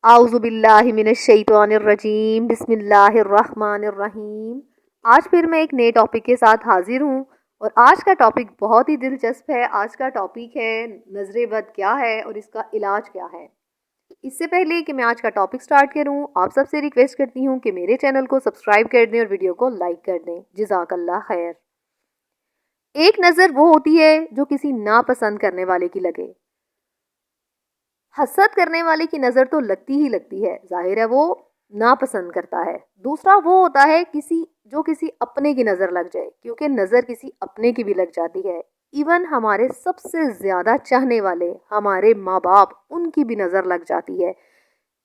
اعوذ باللہ من الشیطان الرجیم، بسم اللہ الرحمن الرحیم۔ آج پھر میں ایک نئے ٹاپک کے ساتھ حاضر ہوں، اور آج کا ٹاپک بہت ہی دلچسپ ہے۔ آج کا ٹاپک ہے نظر بد کیا ہے اور اس کا علاج کیا ہے۔ اس سے پہلے کہ میں آج کا ٹاپک سٹارٹ کروں، آپ سب سے ریکویسٹ کرتی ہوں کہ میرے چینل کو سبسکرائب کر دیں اور ویڈیو کو لائک کر دیں۔ جزاک اللہ خیر۔ ایک نظر وہ ہوتی ہے جو کسی ناپسند کرنے والے کی لگے۔ حسد کرنے والے کی نظر تو لگتی ہی لگتی ہے، ظاہر ہے وہ ناپسند کرتا ہے۔ دوسرا وہ ہوتا ہے کسی اپنے کی نظر لگ جائے، کیونکہ نظر کسی اپنے کی بھی لگ جاتی ہے۔ ایون ہمارے سب سے زیادہ چاہنے والے ہمارے ماں باپ، ان کی بھی نظر لگ جاتی ہے۔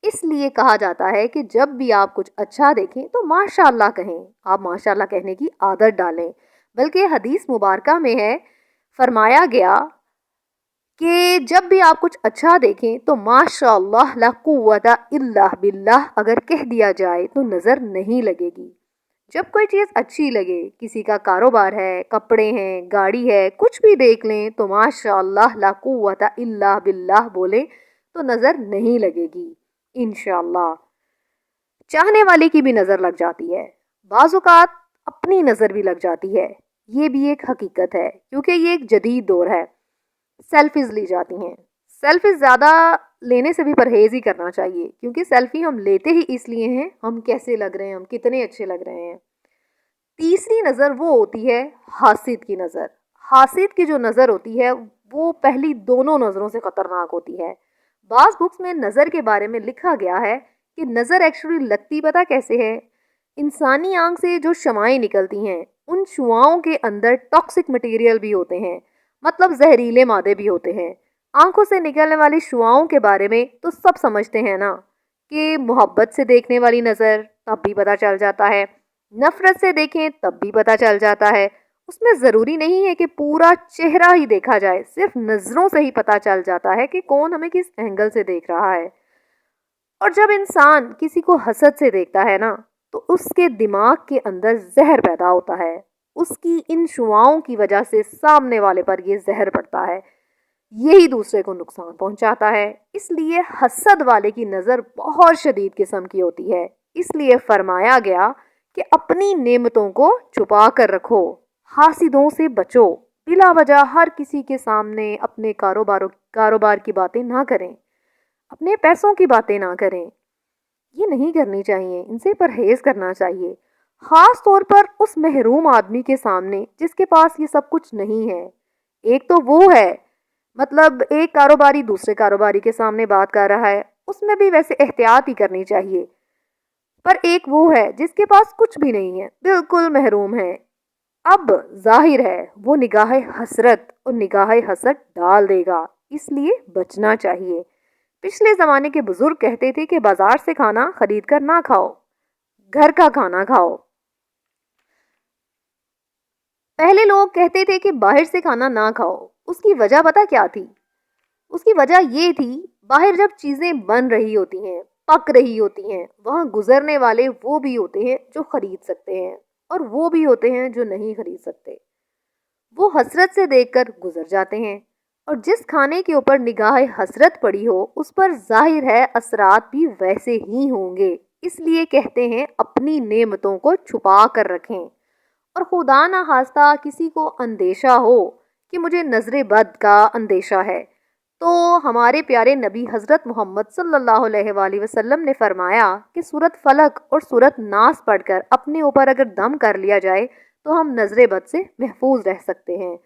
اس لیے کہا جاتا ہے کہ جب بھی آپ کچھ اچھا دیکھیں تو ماشاء اللہ کہیں۔ آپ ماشاء اللہ کہنے کی عادت ڈالیں، بلکہ حدیث مبارکہ میں ہے، فرمایا گیا کہ جب بھی آپ کچھ اچھا دیکھیں تو ماشاء اللہ لا قوت الا باللہ اگر کہہ دیا جائے تو نظر نہیں لگے گی۔ جب کوئی چیز اچھی لگے، کسی کا کاروبار ہے، کپڑے ہیں، گاڑی ہے، کچھ بھی دیکھ لیں تو ماشاء اللہ لا قوت الا باللہ بولیں تو نظر نہیں لگے گی انشاءاللہ۔ چاہنے والے کی بھی نظر لگ جاتی ہے، بعض اوقات اپنی نظر بھی لگ جاتی ہے۔ یہ بھی ایک حقیقت ہے، کیونکہ یہ ایک جدید دور ہے۔ سیلفیز لی جاتی ہیں۔ سیلفیز زیادہ لینے سے بھی پرہیز ہی کرنا چاہیے، کیونکہ سیلفی ہم لیتے ہی اس لیے ہیں ہم کیسے لگ رہے ہیں، ہم کتنے اچھے لگ رہے ہیں۔ تیسری نظر وہ ہوتی ہے حاسد کی نظر۔ حاسد کی جو نظر ہوتی ہے وہ پہلی دونوں نظروں سے خطرناک ہوتی ہے۔ بعض بکس میں نظر کے بارے میں لکھا گیا ہے کہ نظر ایکچولی لگتی پتہ کیسے ہے؟ انسانی آنکھ سے جو شعاعیں نکلتی ہیں، ان شعاؤں کے اندر ٹاکسک مٹیریل بھی ہوتے ہیں، مطلب زہریلے مادے بھی ہوتے ہیں۔ آنکھوں سے نکلنے والی شعاؤں کے بارے میں تو سب سمجھتے ہیں نا، کہ محبت سے دیکھنے والی نظر تب بھی پتہ چل جاتا ہے، نفرت سے دیکھیں تب بھی پتہ چل جاتا ہے۔ اس میں ضروری نہیں ہے کہ پورا چہرہ ہی دیکھا جائے، صرف نظروں سے ہی پتہ چل جاتا ہے کہ کون ہمیں کس اینگل سے دیکھ رہا ہے۔ اور جب انسان کسی کو حسد سے دیکھتا ہے نا، تو اس کے دماغ کے اندر زہر پیدا ہوتا ہے۔ اس کی ان شعاؤں کی وجہ سے سامنے والے پر یہ زہر پڑتا ہے، یہی دوسرے کو نقصان پہنچاتا ہے۔ اس لیے حسد والے کی نظر بہت شدید قسم کی ہوتی ہے۔ اس لیے فرمایا گیا کہ اپنی نعمتوں کو چھپا کر رکھو، حاسدوں سے بچو، بلا وجہ ہر کسی کے سامنے اپنے کاروبار کی باتیں نہ کریں، اپنے پیسوں کی باتیں نہ کریں۔ یہ نہیں کرنی چاہیے، ان سے پرہیز کرنا چاہیے، خاص طور پر اس محروم آدمی کے سامنے جس کے پاس یہ سب کچھ نہیں ہے۔ ایک تو وہ ہے، مطلب ایک کاروباری دوسرے کاروباری کے سامنے بات کر رہا ہے، اس میں بھی ویسے احتیاط ہی کرنی چاہیے۔ پر ایک وہ ہے جس کے پاس کچھ بھی نہیں ہے، بالکل محروم ہے۔ اب ظاہر ہے وہ نگاہ حسرت اور نگاہ حسد ڈال دے گا، اس لیے بچنا چاہیے۔ پچھلے زمانے کے بزرگ کہتے تھے کہ بازار سے کھانا خرید کر نہ کھاؤ، گھر کا کھانا کھاؤ۔ پہلے لوگ کہتے تھے کہ باہر سے کھانا نہ کھاؤ، اس کی وجہ پتہ کیا تھی؟ اس کی وجہ یہ تھی، باہر جب چیزیں بن رہی ہوتی ہیں، پک رہی ہوتی ہیں، وہاں گزرنے والے وہ بھی ہوتے ہیں جو خرید سکتے ہیں، اور وہ بھی ہوتے ہیں جو نہیں خرید سکتے۔ وہ حسرت سے دیکھ کر گزر جاتے ہیں، اور جس کھانے کے اوپر نگاہ حسرت پڑی ہو اس پر ظاہر ہے اثرات بھی ویسے ہی ہوں گے۔ اس لیے کہتے ہیں اپنی نعمتوں کو چھپا کر رکھیں۔ اور خدا نہ خواستہ کسی کو اندیشہ ہو کہ مجھے نظر بد کا اندیشہ ہے، تو ہمارے پیارے نبی حضرت محمد صلی اللہ علیہ وآلہ وسلم نے فرمایا کہ سورت فلق اور سورت ناس پڑھ کر اپنے اوپر اگر دم کر لیا جائے تو ہم نظر بد سے محفوظ رہ سکتے ہیں۔